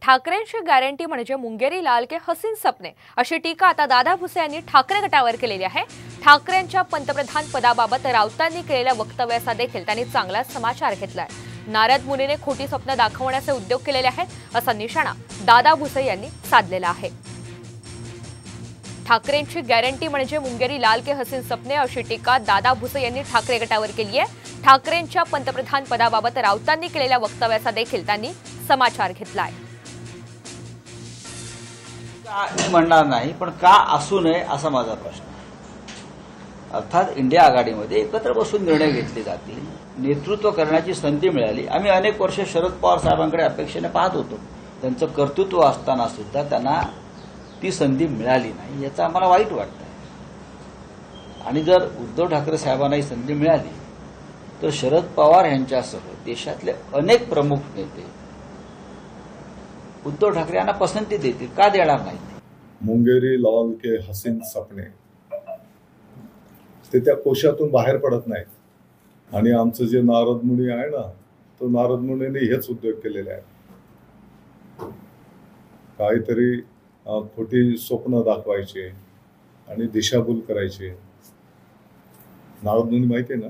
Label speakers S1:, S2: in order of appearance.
S1: ठाकरेंची गॅरंटी म्हणजे मुंगेरी लाल के हसीन सपने अशी टीका आता दादा भुसे यांनी ठाकरे गटावर केलेली आहे। ठाकरेंच्या पंतप्रधान पदाबाबत राऊतांनी केलेल्या वक्तव्याचा देखील त्यांनी चांगला समाचार घेतलाय। नारद मुनीने खोटी स्वप्न दाखवण्याचे उद्योग केलेले आहेत असा निशाणा दादा भुसे यांनी साधलेला आहे। ठाकरेंची गॅरंटी म्हणजे मुंगेरी लाल के हसीन सपने अशी टीका दादा भुसे यांनी ठाकरे गटावर केली आहे। ठाकरेंच्या पंतप्रधान पदाबाबत राऊतांनी केलेल्या वक्तव्याचा देखील त्यांनी समाचार घेतलाय।
S2: म्हणणार नाही, पण का असू नये असा माझा प्रश्न आहे। अर्थात इंडिया आघाडीमध्ये एकत्र बसून निर्णय घेतले जातील, नेतृत्व करण्याची संधी मिळाली। आम्ही अनेक वर्ष शरद पवार साहेबांकडे अपेक्षेने पाहत होतो, त्यांचं कर्तृत्व असताना सुद्धा त्यांना ती संधी मिळाली नाही, याचं आम्हाला वाईट वाटतं। आणि जर उद्धव ठाकरे साहेबांना ही संधी मिळाली तर शरद पवार यांच्यासह देशातले अनेक प्रमुख नेते उद्धव ठाकरे यांना पसंती देतील, का देणार नाहीत?
S3: मुंगेरी लाल के हसीन सपने ते त्या कोशातून बाहेर पडत नाहीत। आणि आमचं जे नारद मुनी आहे ना, तो नारद मुनीने हेच उद्योग केलेले आहेत। काहीतरी खोटी स्वप्न दाखवायचे आणि दिशाभूल करायचे। नारद मुनी माहिती आहे ना,